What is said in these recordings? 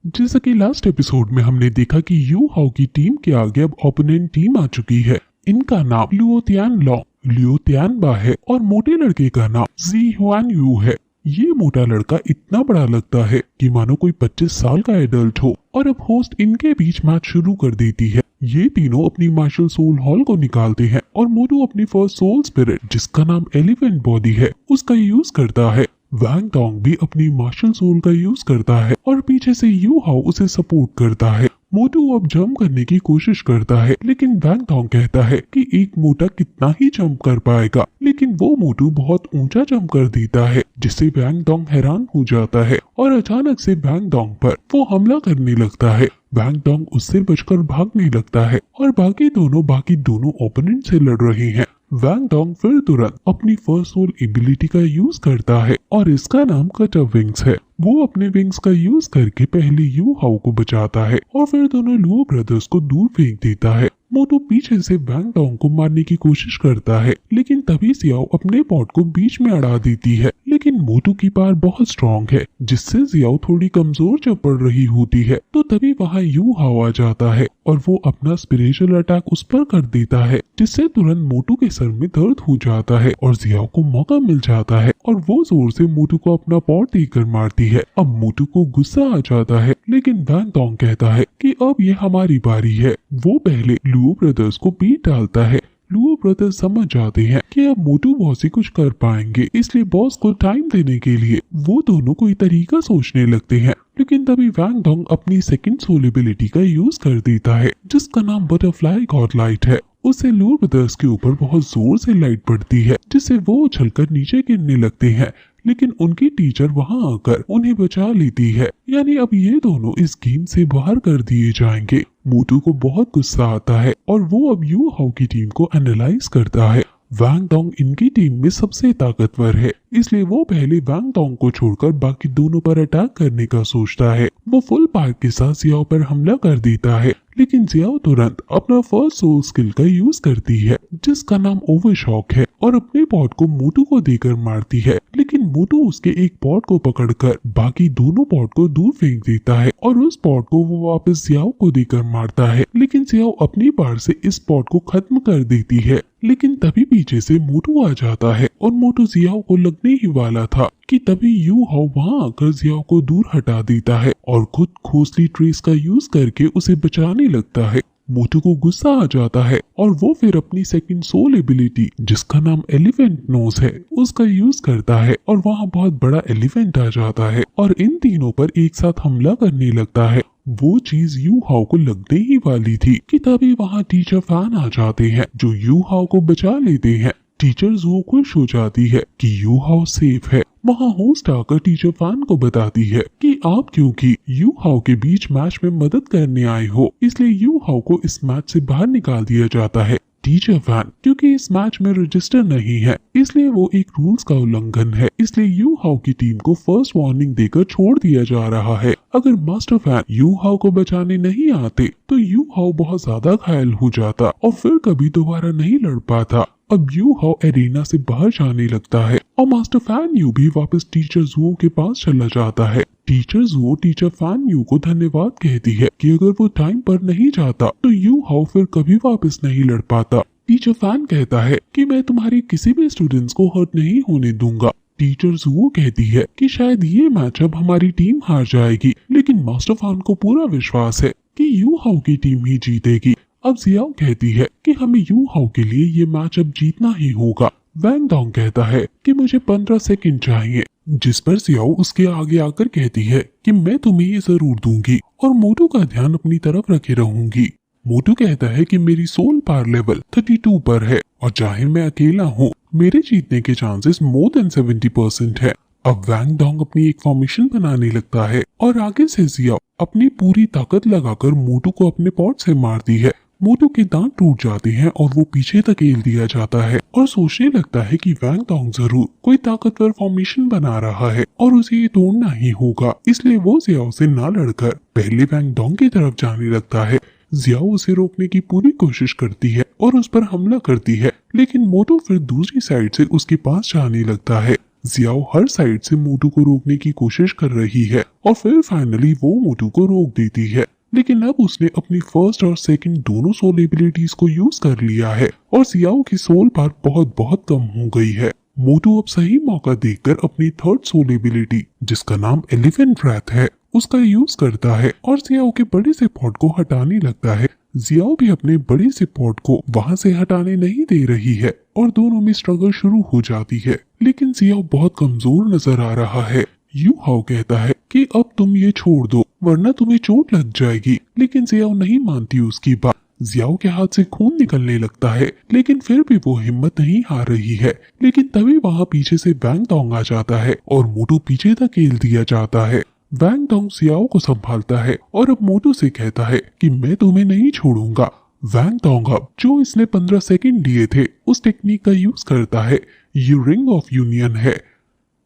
जैसा कि last episode में हमने देखा कि यू हाउ की टीम के आगे अब ओपोनेंट टीम आ चुकी है। इनका नाम लियो तियान लॉन्ग, लियो तियानबा है और मोटे लड़के का नाम जी हुआन यू है। ये मोटा लड़का इतना बड़ा लगता है कि मानो कोई 25 साल का एडल्ट हो। और अब होस्ट इनके बीच मैच शुरू कर देती है। ये तीनों अपनी मार्शल सोल हॉल को निकालते हैं और मोटू अपनी फर्स्ट सोल स्पिरिट जिसका नाम एलिफेंट बॉडी है उसका यूज करता है। वैंग डोंग भी अपनी मार्शल सोल का यूज करता है और पीछे से यू हाउ उसे सपोर्ट करता है। मोटू अब जंप करने की कोशिश करता है लेकिन वैंग डोंग कहता है कि एक मोटा कितना ही जंप कर पाएगा, लेकिन वो मोटू बहुत ऊंचा जंप कर देता है जिससे वैंग डोंग हैरान हो जाता है और अचानक से वैंग डोंग पर वो हमला करने लगता है। वैंग डोंग उससे बचकर भागने लगता है और बाकी दोनों ओपोनेंट से लड़ रहे हैं। वैंग डोंग फिर तुरंत अपनी फर्स्ट सोल एबिलिटी का यूज करता है और इसका नाम कट ऑफ विंग्स है। वो अपने विंग्स का यूज करके पहले यू हाउ को बचाता है और फिर दोनों लुओ ब्रदर्स को दूर फेंक देता है। मोटू पीछे से वैंग डोंग को मारने की कोशिश करता है लेकिन तभी जियाओ अपने पॉट को बीच में अड़ा देती है, लेकिन मोटू की पार बहुत स्ट्रॉन्ग है जिससे जियाओ थोड़ी कमजोर जब पड़ रही होती है। तो तभी वहाँ यू हाउ आ जाता है और वो अपना स्पिरिचुअल अटैक उस पर कर देता है जिससे तुरंत मोटू के सर में दर्द हो जाता है और जियाओ को मौका मिल जाता है और वो जोर से मोटू को अपना पॉट देकर मारती है। अब मोटू को गुस्सा आ जाता है लेकिन वैंग डोंग कहता है कि अब ये हमारी बारी है। वो पहले लुओ ब्रदर्स को पीट डालता है। लुओ ब्रदर्स समझ जाते हैं कि अब मोटू बॉस ही कुछ कर पाएंगे, इसलिए बॉस को टाइम देने के लिए वो दोनों कोई तरीका सोचने लगते हैं। लेकिन तभी वैंग डोंग अपनी सेकंड सोल एबिलिटी का यूज कर देता है जिसका नाम बटरफ्लाई गॉड लाइट है। उससे लुओ ब्रदर्स के ऊपर बहुत जोर से लाइट पड़ती है जिससे वो उछलकर नीचे गिरने लगते हैं, लेकिन उनकी टीचर वहां आकर उन्हें बचा लेती है। यानी अब ये दोनों इस गेम से बाहर कर दिए जाएंगे। मोटू को बहुत गुस्सा आता है और वो अब यू हाउ की टीम को एनालाइज करता है। वैंग डोंग इनकी टीम में सबसे ताकतवर है, इसलिए वो पहले वैंग डोंग को छोड़कर बाकी दोनों पर अटैक करने का सोचता है। वो फुल पावर के साथ जियाओ पर हमला कर देता है लेकिन जियाओ तुरंत अपना फर्स्ट सोल स्किल का यूज करती है जिसका नाम ओवरशॉक है और अपने पॉट को मोटू को देकर मारती है, लेकिन मोटू उसके एक पॉट को पकड़कर बाकी दोनों पॉट को दूर फेंक देता है और उस पॉट को वो वापस जियाओ को देकर मारता है। लेकिन जियाओ अपनी पार से इस पॉट को खत्म कर देती है, लेकिन तभी पीछे से मोटू आ जाता है और मोटू जियाओ को लगने ही वाला था कि तभी यू हाउ वहाँ आकर जियाओ को दूर हटा देता है और खुद खोसली ट्रेस का यूज करके उसे बचाने लगता है। मोटू को गुस्सा आ जाता है और वो फिर अपनी सेकंड सोल एबिलिटी जिसका नाम एलिफेंट नोज है उसका यूज करता है और वहाँ बहुत बड़ा एलिफेंट आ जाता है और इन तीनों पर एक साथ हमला करने लगता है। वो चीज यू हाउ को लगने ही वाली थी कि तभी वहाँ टीचर फैन आ जाते हैं जो यू हाउ को बचा लेते हैं। टीचर जो खुश हो जाती है कि यू हाउ सेफ है। वहाँ होस्ट आकर टीचर फैन को बताती है कि आप क्योंकि यू हाउ के बीच मैच में मदद करने आए हो, इसलिए यू हाउ को इस मैच से बाहर निकाल दिया जाता है। टीचर फैन क्योंकि इस मैच में रजिस्टर नहीं है इसलिए वो एक रूल्स का उल्लंघन है, इसलिए यू हाउ की टीम को फर्स्ट वार्निंग देकर छोड़ दिया जा रहा है। अगर मास्टर फैन यू हाउ को बचाने नहीं आते तो यू हाउ बहुत ज्यादा घायल हो जाता और फिर कभी दोबारा नहीं लड़ पाता। अब यू हाउ एरिना से बाहर जाने लगता है और मास्टर फैन यू भी वापस टीचर जुओ के पास चला जाता है। टीचर जुओ टीचर फैन यू को धन्यवाद कहती है कि अगर वो टाइम पर नहीं जाता तो यू हाउ फिर कभी वापस नहीं लड़ पाता। टीचर फैन कहता है कि मैं तुम्हारी किसी भी स्टूडेंट्स को हर्ट नहीं होने दूंगा। टीचर जुओ कहती है कि शायद ये मैच अब हमारी टीम हार जाएगी, लेकिन मास्टर फैन को पूरा विश्वास है कि यू हाउ की टीम ही जीतेगी। अब जियाओ कहती है कि हमें यू हाउ के लिए ये मैच अब जीतना ही होगा। वैंग डोंग कहता है कि मुझे 15 सेकंड चाहिए, जिस पर जियाओ उसके आगे आकर कहती है कि मैं तुम्हें ये जरूर दूंगी और मोटू का ध्यान अपनी तरफ रखे रहूंगी। मोटू कहता है कि मेरी सोल पावर लेवल 32 पर है और चाहे मैं अकेला हूँ मेरे जीतने के चांसेस मोर देन 70% है। अब वैंग डोंग अपनी एक फॉर्मेशन बनाने लगता है और आगे से जियाओ अपनी पूरी ताकत लगाकर मोटू को अपने पॉट से मारती है। मोटू के दांत टूट जाते हैं और वो पीछे धकेल दिया जाता है और सोचने लगता है कि वैंग डोंग जरूर कोई ताकतवर फॉर्मेशन बना रहा है और उसे ये तोड़ना ही होगा, इसलिए वो जियाओ से ना लड़कर पहले वैंग डोंग की तरफ जाने लगता है। जियाओ उसे रोकने की पूरी कोशिश करती है और उस पर हमला करती है, लेकिन मोटू फिर दूसरी साइड से उसके पास जाने लगता है। जियाओ हर साइड से मोटू को रोकने की कोशिश कर रही है और फिर फाइनली वो मोटू को रोक देती है। लेकिन अब उसने अपनी फर्स्ट और सेकंड दोनों सोल एबिलिटीज को यूज कर लिया है और जियाओ की सोल पावर बहुत बहुत कम हो गई है। मोटू अब सही मौका देखकर अपनी थर्ड सोल एबिलिटी, जिसका नाम एलिफेंट ब्रेथ है, उसका यूज करता है और जियाओ के बड़े से पॉट को हटाने लगता है। जियाओ भी अपने बड़े से पॉट को वहां से हटाने नहीं दे रही है और दोनों में स्ट्रगल शुरू हो जाती है। लेकिन जियाओ बहुत कमजोर नजर आ रहा है। यू हाओ कहता है कि अब तुम ये छोड़ दो वरना तुम्हें चोट लग जाएगी, लेकिन जियाओ नहीं मानती उसकी बात। जियाओ के हाथ से खून निकलने लगता है, लेकिन फिर भी वो हिम्मत नहीं हार रही है। लेकिन तभी वहाँ पीछे से वैंग डोंग आ जाता है और मोटू पीछे धकेल दिया जाता है। वैंग डोंग जियाओ को संभालता है और अब मोटू से कहता है कि मैं तुम्हें नहीं छोड़ूंगा। वैंग डोंग अब जो इसने 15 सेकंड लिए थे उस टेक्निक का यूज करता है। ये रिंग ऑफ यूनियन है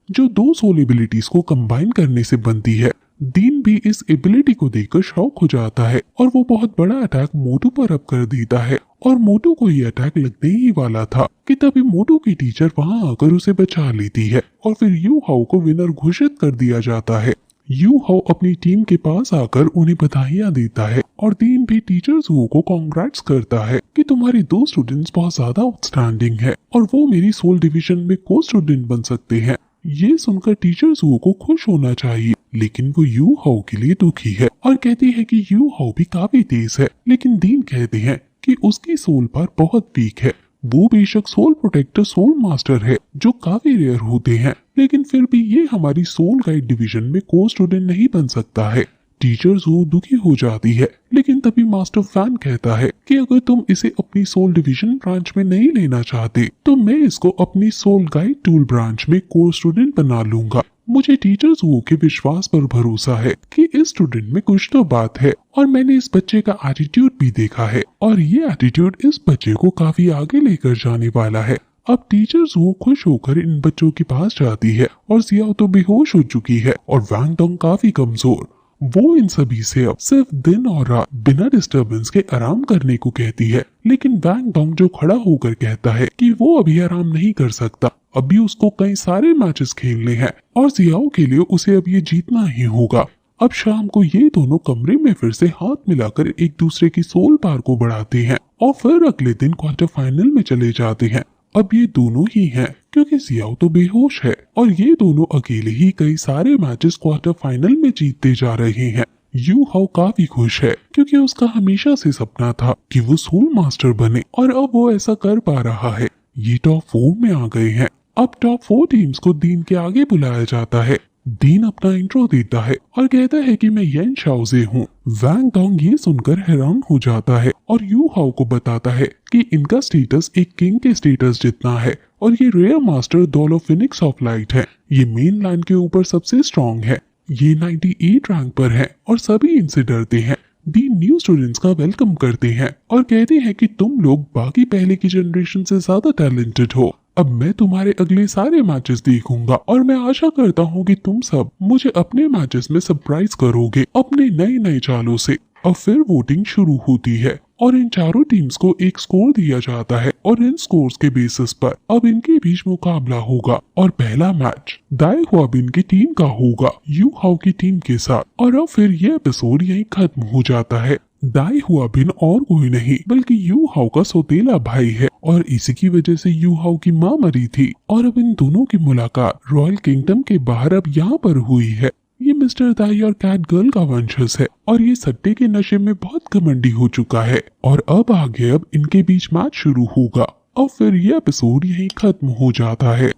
जो दो सोल एबिलिटीज को कंबाइन करने से बनती है। दीन भी इस एबिलिटी को देखकर शॉक हो जाता है और वो बहुत बड़ा अटैक मोटू पर अब कर देता है और मोटू को ये अटैक लगने ही वाला था कि तभी मोटू की टीचर वहां आकर उसे बचा लेती है और फिर यू हाओ को विनर घोषित कर दिया जाता है। यू हाओ अपनी टीम के पास आकर उन्हें बधाइयां देता है और दीन भी टीचर जू को कॉन्ग्रेट्स करता है कि तुम्हारे दो स्टूडेंट्स बहुत ज्यादा आउटस्टैंडिंग है और वो मेरी सोल डिवीजन में को स्टूडेंट बन सकते हैं। ये सुनकर टीचर जू को खुश होना चाहिए, लेकिन वो यू हाओ के लिए दुखी है और कहती है कि यू हाओ भी काफी तेज है। लेकिन दीन कहते हैं कि उसकी सोल पावर बहुत वीक है। वो बेशक सोल प्रोटेक्टर सोल मास्टर है जो काफी रेयर होते हैं, लेकिन फिर भी ये हमारी सोल गाइड डिवीजन में को स्टूडेंट नहीं बन सकता है। टीचर जू दुखी हो जाती है, लेकिन तभी मास्टर फैन कहता है कि अगर तुम इसे अपनी सोल डिवीजन ब्रांच में नहीं लेना चाहते तो मैं इसको अपनी सोल गाइड टूल ब्रांच में कोर स्टूडेंट बना लूंगा। मुझे टीचर जू के विश्वास पर भरोसा है कि इस स्टूडेंट में कुछ तो बात है और मैंने इस बच्चे का एटीट्यूड भी देखा है और ये एटीट्यूड इस बच्चे को काफी आगे लेकर जाने वाला है। अब टीचर जू खुश होकर इन बच्चों के पास जाती है और जियाओ तो बेहोश हो चुकी है और वैंग डोंग काफी कमजोर। वो इन सभी से अब सिर्फ दिन और रात बिना डिस्टरबेंस के आराम करने को कहती है। लेकिन वैंग डोंग जो खड़ा होकर कहता है कि वो अभी आराम नहीं कर सकता, अभी उसको कई सारे मैचेस खेलने हैं और जियाओ के लिए उसे अब ये जीतना ही होगा। अब शाम को ये दोनों कमरे में फिर से हाथ मिलाकर एक दूसरे की सोल पावर को बढ़ाते हैं और फिर अगले दिन क्वार्टर फाइनल में चले जाते हैं। अब ये दोनों ही हैं क्योंकि जियाओ तो बेहोश है और ये दोनों अकेले ही कई सारे मैचेस क्वार्टर फाइनल में जीतते जा रहे हैं। यू हाओ काफी खुश है क्योंकि उसका हमेशा से सपना था कि वो सोल मास्टर बने और अब वो ऐसा कर पा रहा है। ये टॉप 4 में आ गए हैं। अब टॉप 4 टीम्स को दीन के आगे बुलाया जाता है। दीन अपना इंट्रो देता है और कहता है कि मैं येन शाओजे हूँ। वैंग डोंग ये सुनकर हैरान हो जाता है और यू हाओ को बताता है कि इनका स्टेटस एक किंग के स्टेटस जितना है और ये rare master doll of phoenix of light है। ये मेन लाइन के ऊपर सबसे स्ट्रॉन्ग है। ये 98 रैंक पर है और सभी इनसे डरते हैं। दीन न्यू स्टूडेंट्स का वेलकम करते हैं और कहते हैं कि तुम लोग बाकी पहले की जनरेशन से ज्यादा टैलेंटेड हो। अब मैं तुम्हारे अगले सारे मैचेस देखूंगा और मैं आशा करता हूँ कि तुम सब मुझे अपने मैचेस में सरप्राइज करोगे अपने नए नए चालों से। अब फिर वोटिंग शुरू होती है और इन चारों टीम्स को एक स्कोर दिया जाता है और इन स्कोर्स के बेसिस पर अब इनके बीच मुकाबला होगा और पहला मैच दाई हुआबिन की टीम का होगा यू हाओ की टीम के साथ। और अब फिर यह एपिसोड यहीं खत्म हो जाता है। दाई हुआबिन और कोई नहीं बल्कि यू हाओ का सौतेला भाई है और इसी की वजह से यू हाओ की माँ मरी थी और अब इन दोनों की मुलाकात रॉयल किंगडम के बाहर अब यहाँ पर हुई है। ये मिस्टर दाई और कैट गर्ल का वंशज है और ये सट्टे के नशे में बहुत घमंडी हो चुका है और अब आगे अब इनके बीच मैच शुरू होगा और फिर ये एपिसोड यहीं खत्म हो जाता है।